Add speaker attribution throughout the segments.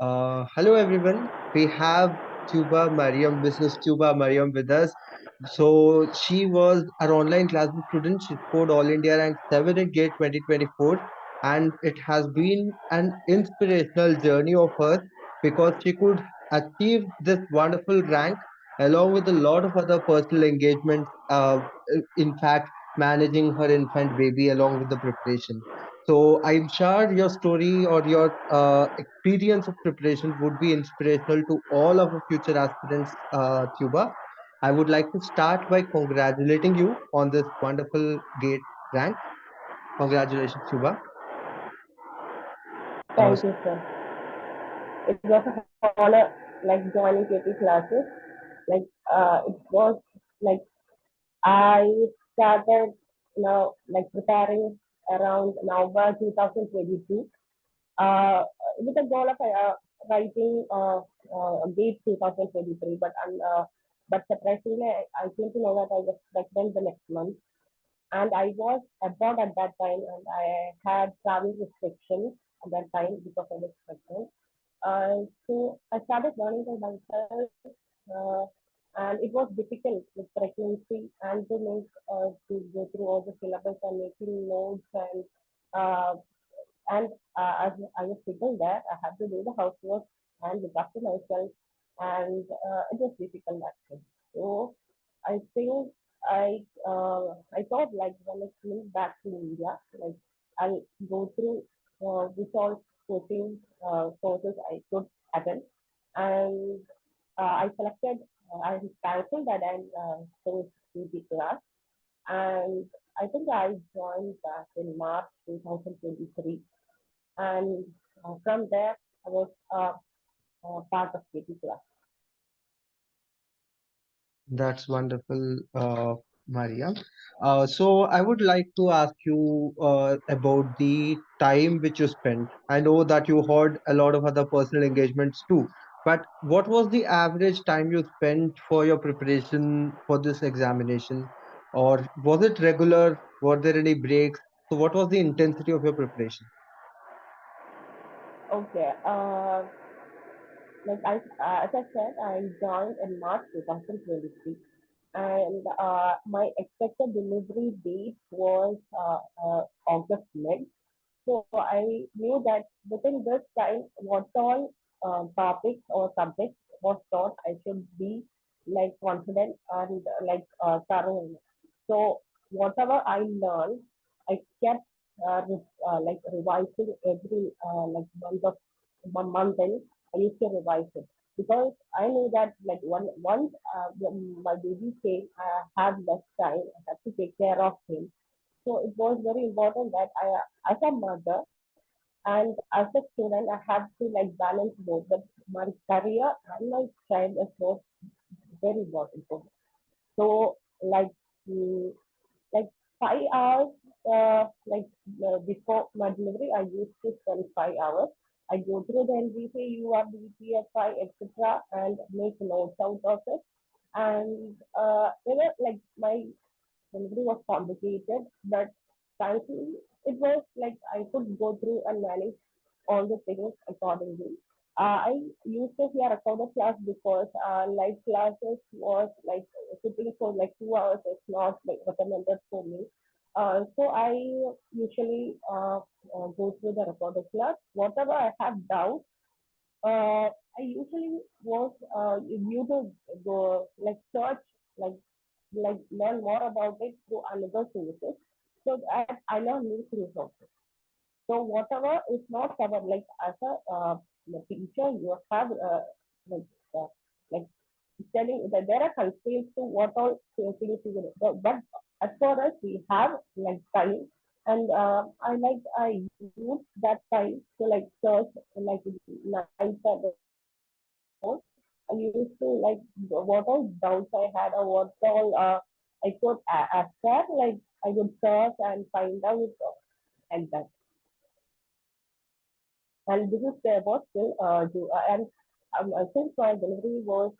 Speaker 1: Hello everyone. We have Thyuba Mariam, Mrs. Thyuba Mariam with us. So she was an online classroom student. She scored All India rank 7 in GATE 2024, and it has been an inspirational journey of hers because she could achieve this wonderful rank along with a lot of other personal engagements. In fact, managing her infant baby along with the preparation. So I'm sure your story or your experience of preparation would be inspirational to all of our future aspirants, Tuba. I would like to start by congratulating you on this wonderful gate rank. Congratulations, Tuba. Uh,
Speaker 2: Thank you, sir. It was a honor, like joining KT classes. Like it was like I started, like preparing around November 2022, uh, with the goal of writing date 2023. But surprisingly, I came to know that I was pregnant the next month, and I was abroad at that time, and I had travel restrictions at that time because I was pregnant. So I started learning by myself, uh, and it was difficult with pregnancy and to go through all the syllabus and making notes uh, and as I was sitting there, I had to do the housework and look after myself, and it was difficult actually. So I think I thought like when I came back to India, like I'll go through which all coaching courses I could attend, and I selected. I cancelled that and chose PT class, and I think I joined back in March 2023, and from there I was part of PT class.
Speaker 1: That's wonderful, Mariam. So I would like to ask you about the time which you spent. I know that you had a lot of other personal engagements too, but what was the average time you spent for your preparation for this examination? Or was it regular? Were there any breaks? So what was the intensity of your preparation?
Speaker 2: Okay, like as I said, I joined in March 2023, and my expected delivery date was August mid. So I knew that within this time, what all topics or subjects was taught, I should be like confident and thorough. So whatever I learned, I kept like revising every like one month in. I used to revise it because I knew that like once when my baby came, I had less time. I had to take care of him, so it was very important that as a mother and as a student, I had to like balance both. But my career and my child is both very important for me. So like mm, like 5 hours, before my delivery, I used to spend 5 hours. I go through the NBC, URBPFI, etc., and make notes out of it. And like my delivery was complicated, but thankfully it was like I could go through and manage all the things accordingly. I used to hear recorded class because live classes was like sitting for like 2 hours is not like recommended for me. So I usually go through the recorded class. Whatever I have doubt, I usually was YouTube go like search like learn more about it through another sources. So that I learn new things also. So whatever is not covered, like as a teacher, you have like uh, like telling that there are constraints to what all things you will do. But as far as we have like time, and I use that time to like search like night before. I used to like what all doubts I had or what all I could ask that like I would search and find out and that. And this is what still do. And since my delivery was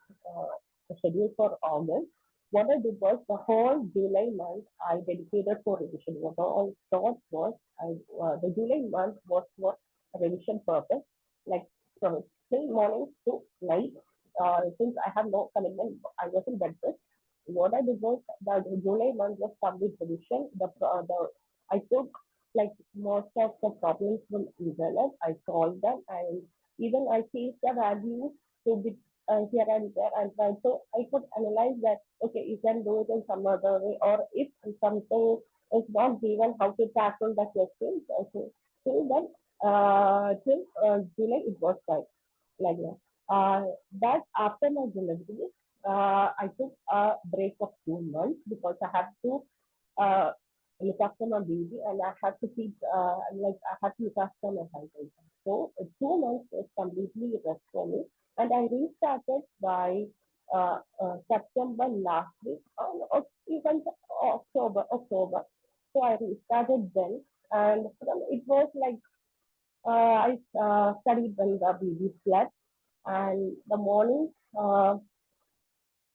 Speaker 2: scheduled for August, what I did was the whole July month I dedicated for revision. What I thought was the July month was for revision purpose, like from till morning to night. Since I have no commitment, I was in bed rest. What I did was the July month was complete revision. The I took like most of the problems from internet. I solved them, and even I changed the values to be here and there, and try so I could analyze that okay, you can do it in some other way, or if something is not given, how to tackle the questions. Okay, till then, till July it was fine like that. But after my delivery, I took a break of 2 months because I have to uh, look after my baby and I have to keep like I have to look after my health also. So 2 months is completely rest for me, and I restarted by September last week or even October. So I restarted then, and it was like I studied when the baby slept, and the morning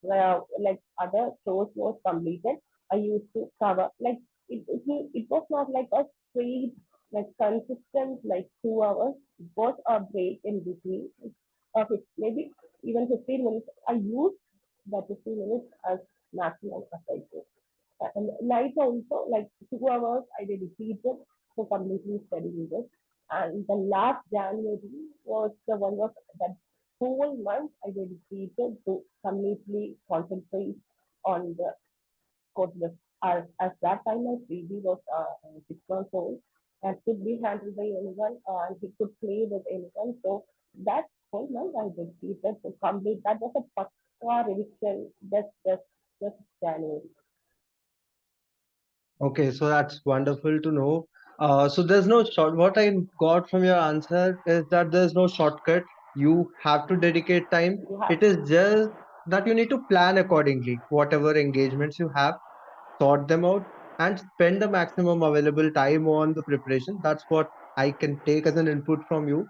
Speaker 2: like other chores was completed. I used to cover like it was not like a straight like consistent like 2 hours. It was a break in between. Maybe even 15 minutes. I used the 15 minutes as maximum as I could. And night also, like 2 hours, I dedicated to completely studying this. And the last January was the one of that whole month I dedicated to completely concentrate on the course. As that time my baby was 6 months old and could be handled by anyone and he could play with anyone. So that whole month I dedicated to complete. That was a pakka revision just January.
Speaker 1: Okay, so that's wonderful to know. So there's no short. What I got from your answer is that there's no shortcut. You have to dedicate time.
Speaker 2: You have
Speaker 1: It is just that you need to plan accordingly. Whatever engagements you have, sort them out, and spend the maximum available time on the preparation. That's what I can take as an input from you.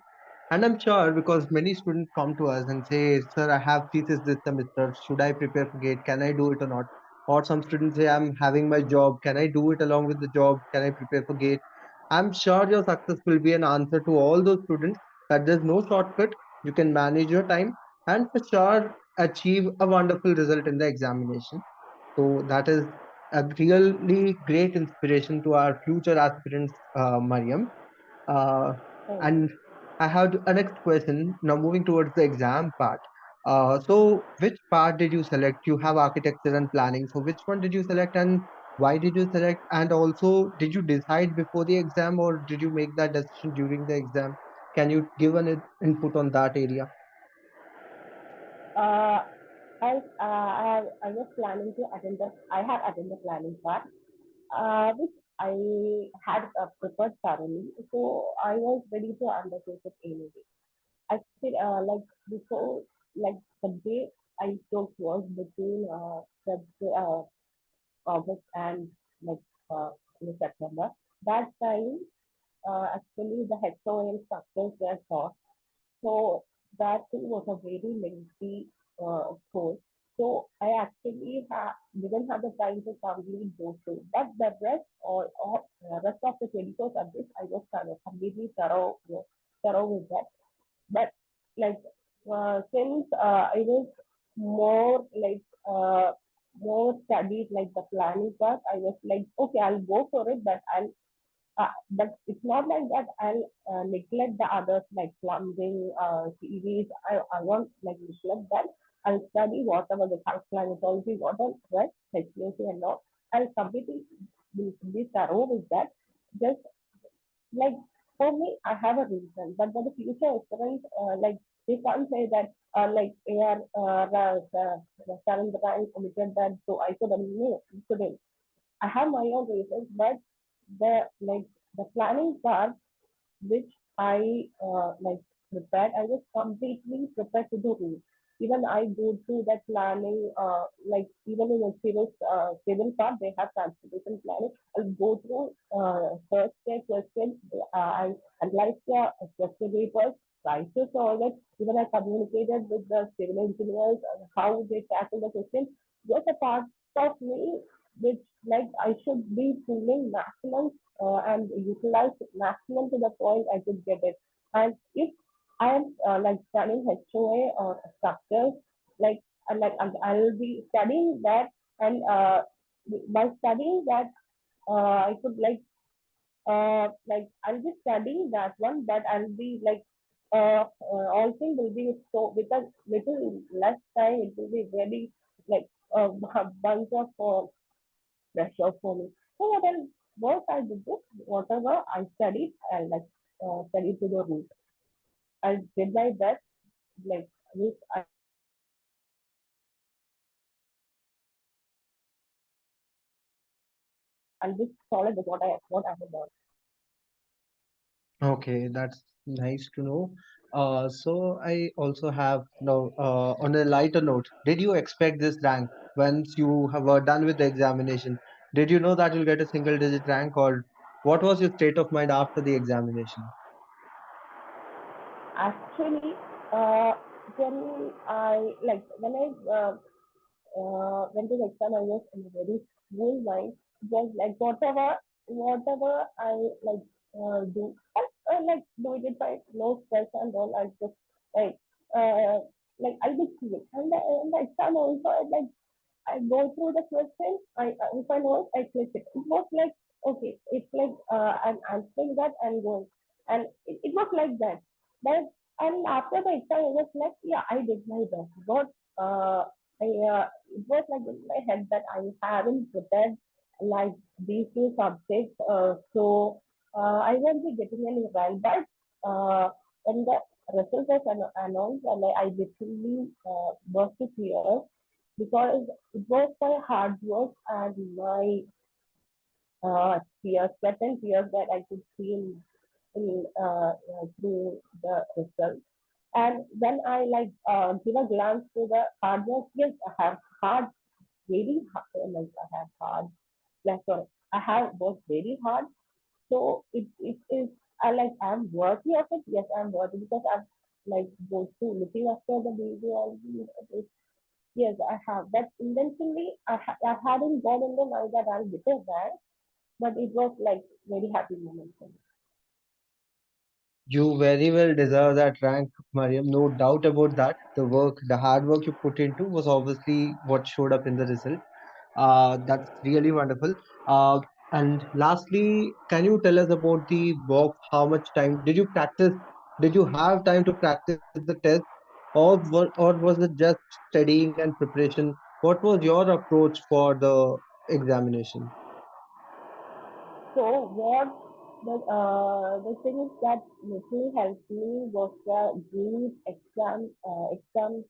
Speaker 1: And I'm sure because many students come to us and say, Sir, I have thesis this semester. Should I prepare for GATE? Can I do it or not? Or some students say, I'm having my job. Can I do it along with the job? Can I prepare for GATE? I'm sure your success will be an answer to all those students that there's no shortcut. You can manage your time and for sure achieve a wonderful result in the examination. So that is a really great inspiration to our future aspirants, Mariam. Uh,
Speaker 2: oh,
Speaker 1: and I have a next question. Now moving towards the exam part. So which part did you select? You have architecture and planning. So which one did you select and why did you select? And also, did you decide before the exam or did you make that decision during the exam? Can you give an input on that area?
Speaker 2: uh, I was planning to attend the I had attended the planning part, which I had prepared thoroughly. So I was ready to undertake it anyway. I said like before like the day I took was between August and like uh, in September. That time actually the HOM structures were taught. So that too was a very lengthy course. So I actually didn't have the time to complete those two. But the rest of the 24 subjects, I was completely thorough with that. But like since I was more like more studied like the planning part, I was like, okay, I'll go for it, but it's not like that I'll neglect the others like plumbing, series. I won't like neglect that. I'll study whatever the climatology, whatever, right, HPLC and all. I'll completely be thorough with that. Just like for me, I have a reason, but for the future aspirants, like they can't say that like AR Sarandran committed that, so I couldn't. No, couldn't. I have my own reasons, but the the planning part which I like prepared. I was completely prepared to do it. Even I go through that planning, like even in the civil part, they have transportation planning. I'll go through first day questions. I analyze the question papers, try to solve it. Even I communicated with the civil engineers on how they tackle the question. Just a part of me which like I should be feeling maximum and utilize maximum to the point I could get it. And if I am like studying HOA or structures. Like I'll be studying that, and by studying that, I could like I'll be studying that one, but I'll be like all things will be so with a little less time. It will be very like a bunch of pressure for me. So what I did this, whatever I studied, I like studied to the root. I did my best, like which I'll just follow the what I have learned. And
Speaker 1: Okay, that's nice to know. So I also have now on a lighter note, did you expect this rank once you were done with the examination? Did you know that you'll get a single digit rank, or what was your state of mind after the examination?
Speaker 2: actually, uh, when I went to the exam, I was in a very cool mind. Just like whatever I like do, I like doing it by no stress and all. I just like uh, I'll be cool. And the exam also, I go through the question. If I know it, I click it. It was like okay, it's like I'm answering that and going, and it was like that. But and after the exam, I was like, yeah, I did my best. But it was like in my head that I haven't prepared like these two subjects, I won't be getting any rank. But when the result was announced, I literally burst to tears because it was my hard work and my tears, sweat and tears that I could see through the result. And then I give a glance to the hard work. Yes, I have hard, very hard, I have hard, sorry, I have worked very hard. So it is I'm worthy of it. Yes, I'm worthy because I've like go through looking after the baby all these. Yes, I have. That intentionally, I hadn't got in the mind that I'll get a rank, but it was like very happy moment for me.
Speaker 1: You very well deserve that rank, Mariam. No doubt about that. The work, the hard work you put into was obviously what showed up in the result. That's really wonderful. Uh, and lastly, can you tell us about the work? How much time did you practice? Did you have time to practice the test, or was it just studying and preparation? What was your approach for the examination?
Speaker 2: So what the thing is that literally helped me was the brief exam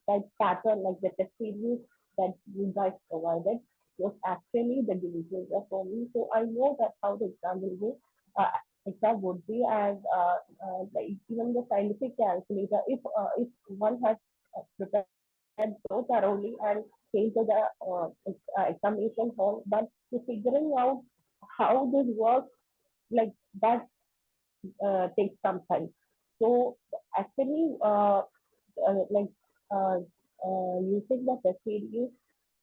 Speaker 2: type pattern like the test series that you guys provided was actually the division for me. So I know that how the exam will be. Uh, Exam would be and even the scientific calculator if one has prepared so thoroughly and came to the examination hall, but to figuring out how this works like that takes some time. So actually, like uh, using the test series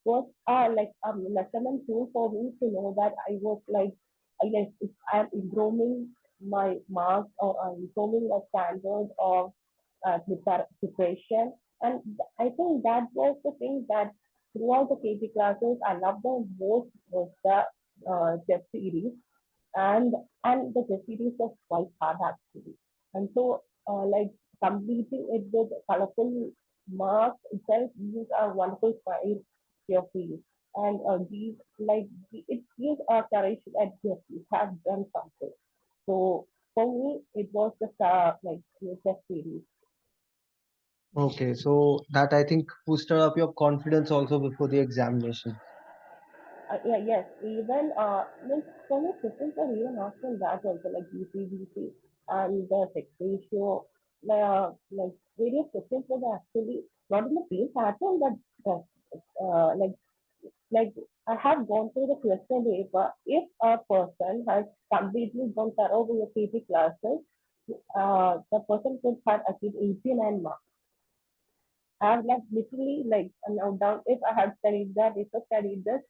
Speaker 2: was like a measurement tool for me to know that I was like, I guess if I'm improving my marks or I'm improving the standard of preparation. And I think that was the thing that throughout the KP classes, I love the most was the test series and the series was quite hard actually. And so completing it with colorful marks itself gives a wonderful pride to your field. And it gives a courage that yes, you have done something. So for me, it was the test series.
Speaker 1: Okay, so that I think boosted up your confidence also before the examination.
Speaker 2: Yeah, yes, even like for me, questions are even asked on that also, like BC and the sex ratio, various questions were actually not in the same pattern, but uh, uh, like like I have gone through the question paper. If a person has completely gone thorough with the PP classes, the person could have achieved 89 marks. I have like literally like now down if I had studied that, if I studied this,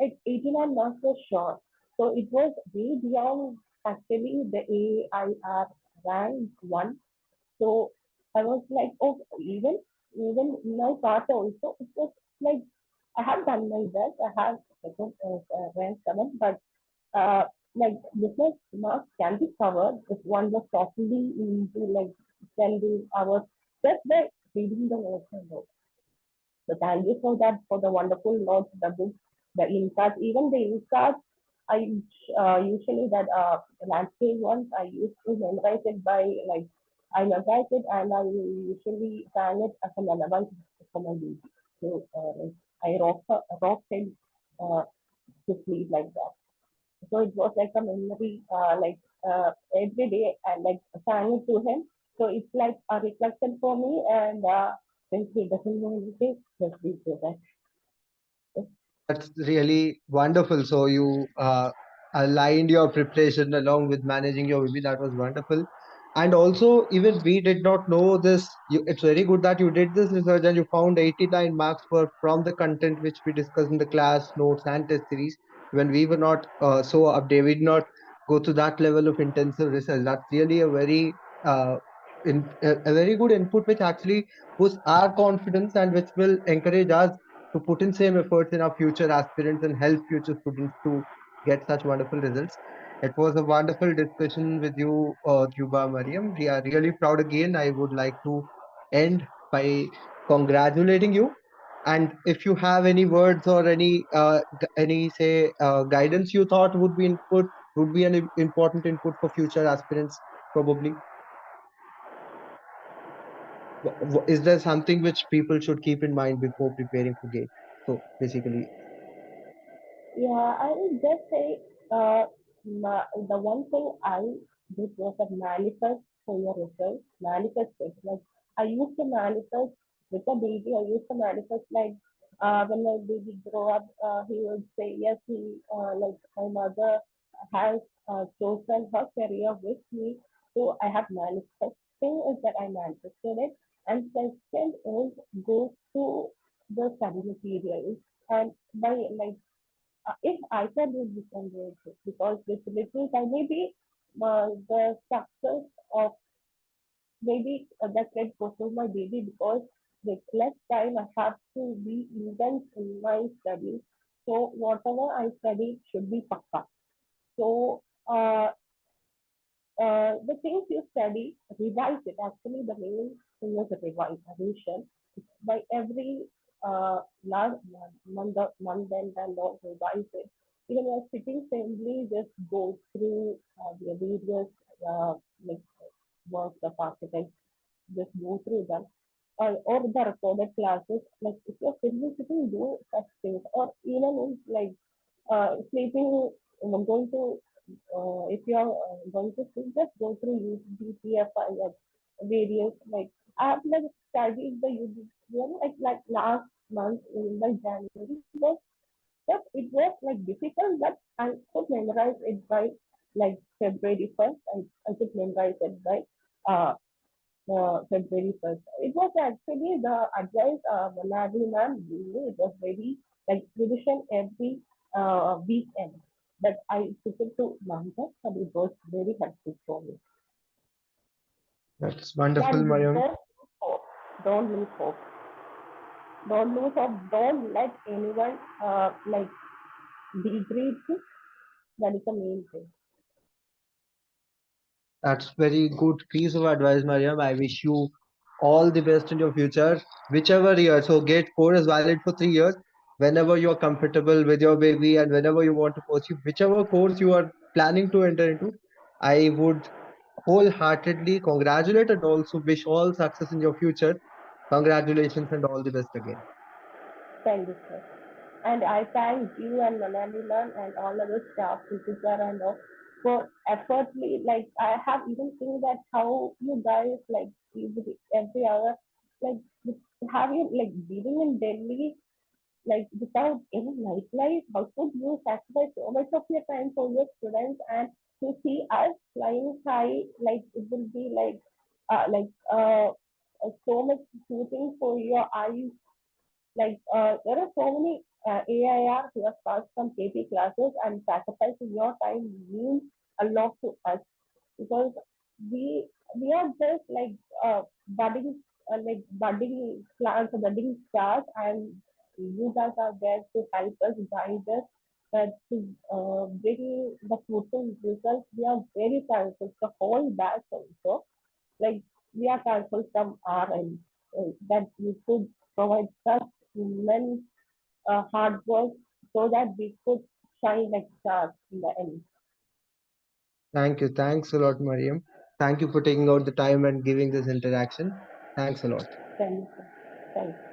Speaker 2: like 89 marks was short. So it was way beyond actually the AIR rank one. So I was like, oh, even in my part also, it was like I have done my best. I have second rank seven, but uh, like business marks can be covered if one was properly into like spending hours just by reading the notes and all. So thank you for that, for the wonderful notes, the books, the insights, even the insights. I usually that landscape ones I used to memorize it by like I memorize it and I usually sang it as a lullaby for my baby. So like, I rock it uh, to sleep like that. So it was like a memory, every day I like sang it to him. So it's like a reflection for me and when he doesn't know anything, just be do that.
Speaker 1: That's really wonderful. So you aligned your preparation along with managing your baby. That was wonderful. And also, even we did not know this. It's very good that you did this research and you found 89 marks for from the content which we discussed in the class notes and test series. When we were not so updated, we did not go to that level of intensive research. That's really a very a very good input, which actually boosts our confidence and which will encourage us to put in same efforts in our future aspirants and help future students to get such wonderful results. It was a wonderful discussion with you, Thyuba Mariam. We are really proud again. I would like to end by congratulating you. And if you have any words or any say guidance you thought would be an important input for future aspirants, probably. Is there something which people should keep in mind before preparing for gate? So basically,
Speaker 2: Yeah, I would just say uh, the one thing I did was a manifest for your result. Manifest it. Like I used to manifest with a baby. I used to manifest like when my baby grow up, he would say yes. He like my mother has chosen her career with me, so I have manifested is that I manifested it. And second is go to the study materials and by like if I can do this and do it because with little time maybe the success of maybe that can go to my baby because with less time I have to be intense in my studies. So whatever I study should be pakka. So the things you study, revise it. Actually, the main thing is revision. By every last month and all revise it. Even while sitting simply, just go through the various uh, like works of architects, just go through them. Or the recorded classes, like if you're simply sitting, do such things. Or even in like sleeping, going to if you're going to sleep, just go through UBPFI like various like I've like studied the UBPFI like last month in the January, but it was like difficult, but I could memorize it by like February 1st. I could memorize it by uh, February 1st. It was actually the advice Manali ma'am gave me. It was very like revision every weekend. But I took it to Manta and it was very helpful for me.
Speaker 1: that's wonderful,
Speaker 2: And
Speaker 1: Mariam.
Speaker 2: don't lose hope. Don't lose hope. Don't lose hope. Don't let anyone like degrade you. That is the main thing.
Speaker 1: That's very good piece of advice, Mariam. I wish you all the best in your future, whichever year. So gate 4 is valid for 3 years. Whenever you're comfortable with your baby and whenever you want to pursue whichever course you are planning to enter into, I would wholeheartedly congratulate and also wish all success in your future. Congratulations and all the best again.
Speaker 2: Thank you, sir. And I thank you and Manalilan and all other staff, Suchita and all, for effortly, like, I have even seen that how you guys, like, every hour, like, have you, like, living in Delhi, like, without any nightlife, how could you sacrifice so much of your time for your students and to see us flying high, like, it will be like, so much shooting for your eyes there are so many AIR who have passed some KP classes and sacrificing your time means a lot to us because we we are just like budding budding plants, budding stars, and you guys are there to help us, guide us, to bring the fruitful results. We are very thankful. The whole batch also, like we are thankful from our end that you could provide such immense hard work so that we could shine like stars in the end.
Speaker 1: Thank you. Thanks a lot, Mariam. Thank you for taking out the time and giving this interaction. Thanks a lot.
Speaker 2: Thank you. Thank you.